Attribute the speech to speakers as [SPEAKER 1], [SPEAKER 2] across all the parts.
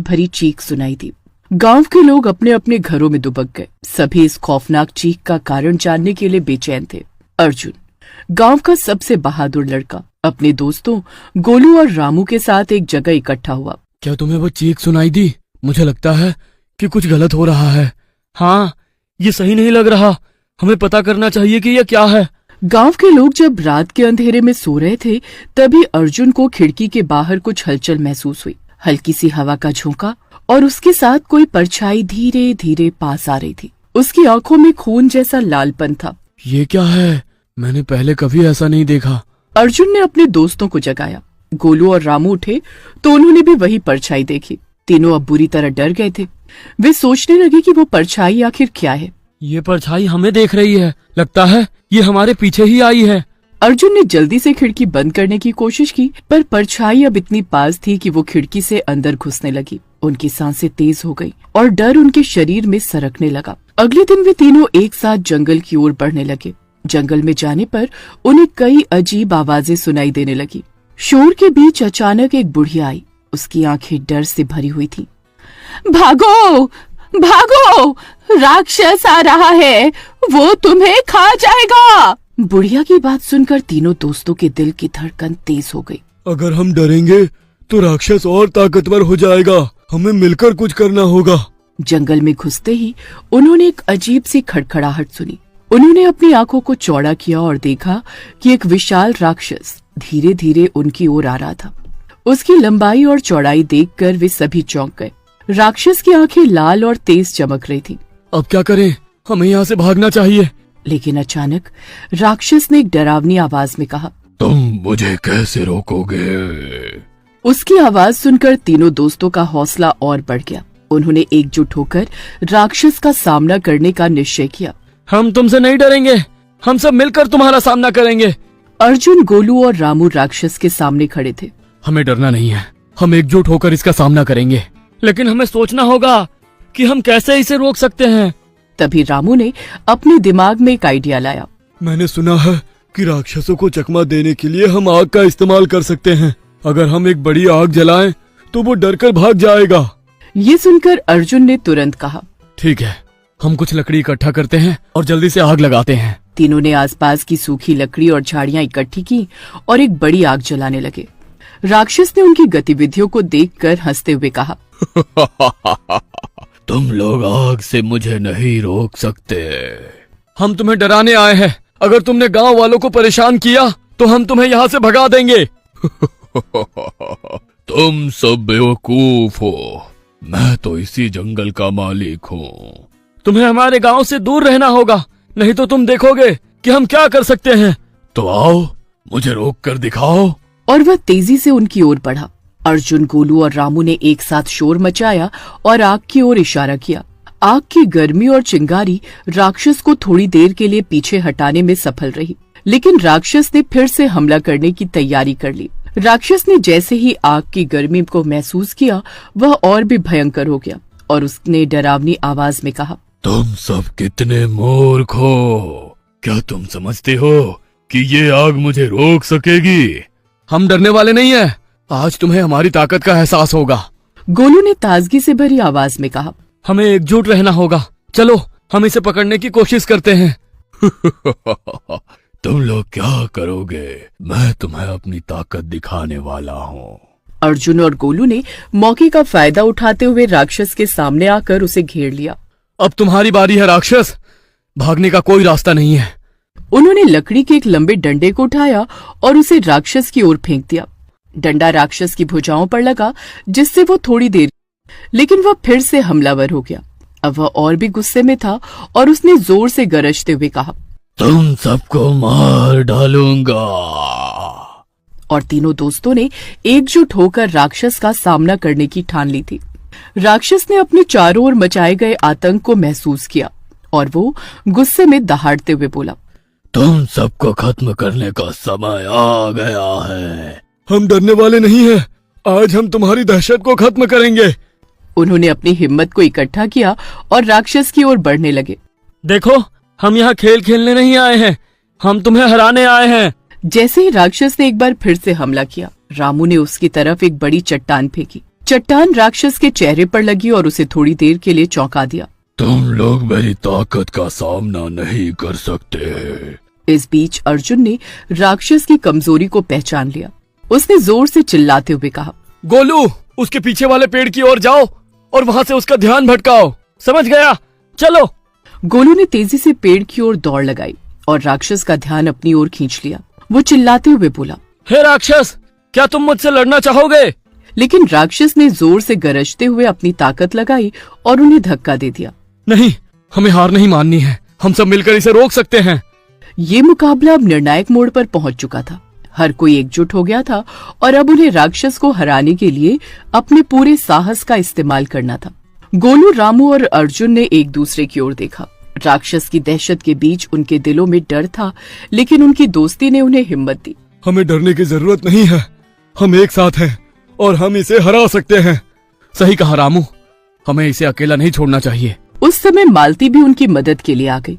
[SPEAKER 1] भरी चीख सुनाई दी। गांव के लोग अपने अपने घरों में दुबक गए। सभी इस खौफनाक चीख का कारण जानने के लिए बेचैन थे। अर्जुन, गांव का सबसे बहादुर लड़का, अपने दोस्तों गोलू और रामू के साथ एक जगह इकट्ठा हुआ।
[SPEAKER 2] क्या तुम्हें वो चीख सुनाई दी? मुझे लगता है कि कुछ गलत हो रहा है। हाँ, ये सही नहीं लग रहा। हमें पता करना चाहिए कि यह क्या है।
[SPEAKER 1] गांव के लोग जब रात के अंधेरे में सो रहे थे, तभी अर्जुन को खिड़की के बाहर कुछ हलचल महसूस हुई। हल्की सी हवा का झोंका और उसके साथ कोई परछाई धीरे धीरे पास आ रही थी। उसकी आंखों में खून जैसा लालपन था।
[SPEAKER 2] ये क्या है? मैंने पहले कभी ऐसा नहीं देखा।
[SPEAKER 1] अर्जुन ने अपने दोस्तों को जगाया। गोलू और रामू उठे तो उन्होंने भी वही परछाई देखी। तीनों अब बुरी तरह डर गए थे। वे सोचने लगे कि वो परछाई आखिर क्या है।
[SPEAKER 2] ये परछाई हमें देख रही है। लगता है ये हमारे पीछे ही आई है।
[SPEAKER 1] अर्जुन ने जल्दी से खिड़की बंद करने की कोशिश की, पर परछाई अब इतनी पास थी कि वो खिड़की से अंदर घुसने लगी। उनकी सांसें तेज हो गई और डर उनके शरीर में सरकने लगा। अगले दिन वे तीनों एक साथ जंगल की ओर बढ़ने लगे। जंगल में जाने पर उन्हें कई अजीब आवाजें सुनाई देने लगी। शोर के बीच अचानक एक बुढ़िया आई। उसकी आंखें डर से भरी हुई थी। भागो भागो, राक्षस आ रहा है, वो तुम्हें खा जाएगा। बुढ़िया की बात सुनकर तीनों दोस्तों के दिल की धड़कन तेज हो गई।
[SPEAKER 2] अगर हम डरेंगे तो राक्षस और ताकतवर हो जाएगा। हमें मिलकर कुछ करना होगा।
[SPEAKER 1] जंगल में घुसते ही उन्होंने एक अजीब सी खड़खड़ाहट सुनी। उन्होंने अपनी आंखों को चौड़ा किया और देखा कि एक विशाल राक्षस धीरे धीरे उनकी ओर आ रहा था। उसकी लंबाई और चौड़ाई देखकर वे सभी चौंक गए। राक्षस की आंखें लाल और तेज चमक रही थी।
[SPEAKER 2] अब क्या करें? हमें यहाँ से भागना चाहिए।
[SPEAKER 1] लेकिन अचानक राक्षस ने एक डरावनी आवाज में कहा,
[SPEAKER 2] तुम मुझे कैसे रोकोगे?
[SPEAKER 1] उसकी आवाज सुनकर तीनों दोस्तों का हौसला और बढ़ गया। उन्होंने एकजुट होकर राक्षस का सामना करने का निश्चय किया।
[SPEAKER 2] हम तुमसे नहीं डरेंगे। हम सब मिलकर तुम्हारा सामना करेंगे।
[SPEAKER 1] अर्जुन, गोलू और रामू राक्षस के सामने खड़े थे।
[SPEAKER 2] हमें डरना नहीं है। हम एकजुट होकर इसका सामना करेंगे। लेकिन हमें सोचना होगा कि हम कैसे इसे रोक सकते हैं।
[SPEAKER 1] तभी रामू ने अपने दिमाग में एक आइडिया लाया।
[SPEAKER 2] मैंने सुना है कि राक्षसों को चकमा देने के लिए हम आग का इस्तेमाल कर सकते हैं। अगर हम एक बड़ी आग जलाएं तो वो डरकर भाग जाएगा।
[SPEAKER 1] ये सुनकर अर्जुन ने तुरंत कहा,
[SPEAKER 2] ठीक है, हम कुछ लकड़ी इकट्ठा करते हैं और जल्दी से आग लगाते हैं।
[SPEAKER 1] तीनों ने आसपास की सूखी लकड़ी और झाड़ियां इकट्ठी की और एक बड़ी आग जलाने लगे। राक्षस ने उनकी गतिविधियों को देखकर हंसते हुए कहा,
[SPEAKER 2] तुम लोग आग से मुझे नहीं रोक सकते। हम तुम्हें डराने आए हैं। अगर तुमने गांव वालों को परेशान किया तो हम तुम्हें यहाँ से भगा देंगे। तुम सब बेवकूफ हो। मैं तो इसी जंगल का मालिक हूँ। तुम्हें हमारे गांव से दूर रहना होगा, नहीं तो तुम देखोगे कि हम क्या कर सकते हैं। तो आओ, मुझे रोक कर दिखाओ।
[SPEAKER 1] और वह तेजी से उनकी ओर बढ़ा। अर्जुन, गोलू और रामू ने एक साथ शोर मचाया और आग की ओर इशारा किया। आग की गर्मी और चिंगारी राक्षस को थोड़ी देर के लिए पीछे हटाने में सफल रही, लेकिन राक्षस ने फिर से हमला करने की तैयारी कर ली। राक्षस ने जैसे ही आग की गर्मी को महसूस किया, वह और भी भयंकर हो गया और उसने डरावनी आवाज में कहा,
[SPEAKER 2] तुम सब कितने मूर्ख हो। क्या तुम समझते हो कि ये आग मुझे रोक सकेगी? हम डरने वाले नहीं हैं। आज तुम्हें हमारी ताकत का एहसास होगा।
[SPEAKER 1] गोलू ने ताजगी से भरी आवाज में कहा,
[SPEAKER 2] हमें एकजुट रहना होगा। चलो, हम इसे पकड़ने की कोशिश करते हैं। तुम लोग क्या करोगे? मैं तुम्हें अपनी ताकत दिखाने वाला हूँ।
[SPEAKER 1] अर्जुन और गोलू ने मौके का फायदा उठाते हुए राक्षस के सामने आकर उसे घेर लिया।
[SPEAKER 2] अब तुम्हारी बारी है राक्षस। भागने का कोई रास्ता नहीं है।
[SPEAKER 1] उन्होंने लकड़ी के एक लंबे डंडे को उठाया और उसे राक्षस की ओर फेंक दिया। डंडा राक्षस की भुजाओं पर लगा, जिससे वो थोड़ी देर, लेकिन वह फिर से हमलावर हो गया। अब वह और भी गुस्से में था और उसने जोर से गरजते हुए कहा,
[SPEAKER 2] तुम सबको मार डालूंगा।
[SPEAKER 1] और तीनों दोस्तों ने एकजुट होकर राक्षस का सामना करने की ठान ली थी। राक्षस ने अपने चारों ओर मचाए गए आतंक को महसूस किया और वो गुस्से में दहाड़ते हुए बोला,
[SPEAKER 2] तुम सबको खत्म करने का समय आ गया है। हम डरने वाले नहीं हैं। आज हम तुम्हारी दहशत को खत्म करेंगे।
[SPEAKER 1] उन्होंने अपनी हिम्मत को इकट्ठा किया और राक्षस की ओर बढ़ने लगे।
[SPEAKER 2] देखो, हम यहाँ खेल खेलने नहीं आए हैं, हम तुम्हें हराने आए हैं।
[SPEAKER 1] जैसे ही राक्षस ने एक बार फिर से हमला किया, रामू ने उसकी तरफ एक बड़ी चट्टान फेंकी। चट्टान राक्षस के चेहरे पर लगी और उसे थोड़ी देर के लिए चौंका दिया।
[SPEAKER 2] तुम लोग मेरी ताकत का सामना नहीं कर सकते।
[SPEAKER 1] इस बीच अर्जुन ने राक्षस की कमजोरी को पहचान लिया। उसने जोर से चिल्लाते हुए कहा,
[SPEAKER 2] गोलू, उसके पीछे वाले पेड़ की ओर जाओ और वहां से उसका ध्यान भटकाओ। समझ गया? चलो।
[SPEAKER 1] गोलू ने तेजी से पेड़ की ओर दौड़ लगाई और राक्षस का ध्यान अपनी ओर खींच लिया। वो चिल्लाते हुए बोला,
[SPEAKER 2] हे राक्षस, क्या तुम मुझसे लड़ना चाहोगे?
[SPEAKER 1] लेकिन राक्षस ने जोर से गरजते हुए अपनी ताकत लगाई और उन्हें धक्का दे दिया।
[SPEAKER 2] नहीं, हमें हार नहीं माननी है। हम सब मिलकर इसे रोक सकते हैं।
[SPEAKER 1] ये मुकाबला अब निर्णायक मोड़ पर पहुंच चुका था। हर कोई एकजुट हो गया था और अब उन्हें राक्षस को हराने के लिए अपने पूरे साहस का इस्तेमाल करना था। गोलू, रामू और अर्जुन ने एक दूसरे की ओर देखा। राक्षस की दहशत के बीच उनके दिलों में डर था, लेकिन उनकी दोस्ती ने उन्हें हिम्मत दी।
[SPEAKER 2] हमें डरने की जरूरत नहीं है। हम एक साथ हैं और हम इसे हरा सकते हैं। सही कहा रामू, हमें इसे अकेला नहीं छोड़ना चाहिए।
[SPEAKER 1] उस समय मालती भी उनकी मदद के लिए आ गई।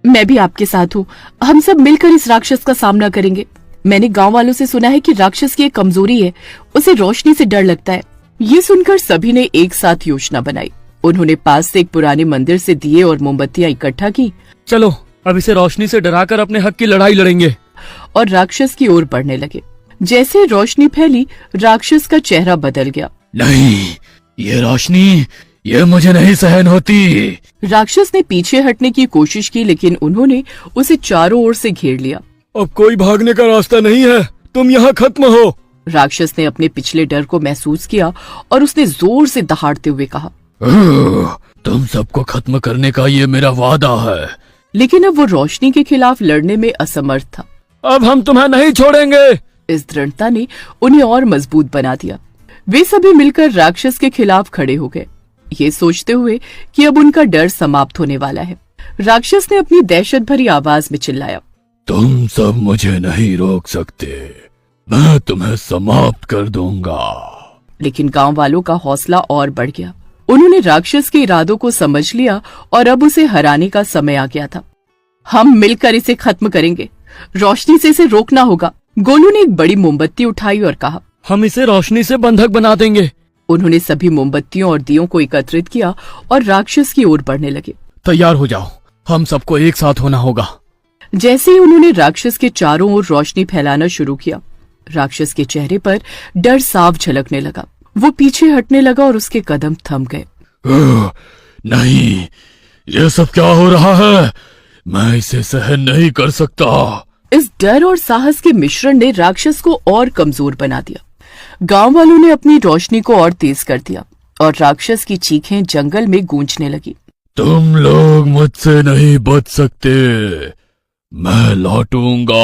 [SPEAKER 1] मैं भी आपके साथ हूँ। हम सब मिलकर इस राक्षस का सामना करेंगे। मैंने गांव वालों से सुना है कि राक्षस की एक कमजोरी है, उसे रोशनी से डर लगता है। ये सुनकर सभी ने एक साथ योजना बनाई। उन्होंने पास से एक पुराने मंदिर से दिए और मोमबत्तियां इकट्ठा की।
[SPEAKER 2] चलो, अब इसे रोशनी से डराकर अपने हक की लड़ाई लड़ेंगे।
[SPEAKER 1] और राक्षस की ओर बढ़ने लगे। जैसे रोशनी फैली, राक्षस का चेहरा बदल गया।
[SPEAKER 2] नहीं, ये रोशनी, ये मुझे नहीं सहन होती।
[SPEAKER 1] राक्षस ने पीछे हटने की कोशिश की, लेकिन उन्होंने उसे चारों ओर से घेर लिया।
[SPEAKER 2] अब कोई भागने का रास्ता नहीं है, तुम यहाँ खत्म हो।
[SPEAKER 1] राक्षस ने अपने पिछले डर को महसूस किया और उसने जोर से दहाड़ते हुए कहा,
[SPEAKER 2] तुम सबको खत्म करने का ये मेरा वादा है।
[SPEAKER 1] लेकिन अब वो रोशनी के खिलाफ लड़ने में असमर्थ था।
[SPEAKER 2] अब हम तुम्हें नहीं छोड़ेंगे।
[SPEAKER 1] इस दृढ़ता ने उन्हें और मजबूत बना दिया। वे सभी मिलकर राक्षस के खिलाफ खड़े हो गए, ये सोचते हुए कि अब उनका डर समाप्त होने वाला है। राक्षस ने अपनी दहशत भरी आवाज में चिल्लाया,
[SPEAKER 2] तुम सब मुझे नहीं रोक सकते, मैं तुम्हें समाप्त कर दूंगा।
[SPEAKER 1] लेकिन गांव वालों का हौसला और बढ़ गया। उन्होंने राक्षस के इरादों को समझ लिया और अब उसे हराने का समय आ गया था। हम मिलकर इसे खत्म करेंगे, रोशनी से इसे रोकना होगा। गोलू ने एक बड़ी मोमबत्ती उठाई और कहा,
[SPEAKER 2] हम इसे रोशनी से बंधक बना देंगे।
[SPEAKER 1] उन्होंने सभी मोमबत्तियों और दियों को एकत्रित किया और राक्षस की ओर बढ़ने लगे।
[SPEAKER 2] तैयार हो जाओ, हम सबको एक साथ होना होगा।
[SPEAKER 1] जैसे ही उन्होंने राक्षस के चारों ओर रोशनी फैलाना शुरू किया, राक्षस के चेहरे पर डर साफ झलकने लगा। वो पीछे हटने लगा और उसके कदम थम गए।
[SPEAKER 2] नहीं, ये सब क्या हो रहा है? मैं इसे सहन नहीं कर सकता।
[SPEAKER 1] इस डर और साहस के मिश्रण ने राक्षस को और कमजोर बना दिया। गांव वालों ने अपनी रोशनी को और तेज कर दिया और राक्षस की चीखें जंगल में गूंजने लगी।
[SPEAKER 2] तुम लोग मुझसे नहीं बच सकते, मैं लौटूंगा।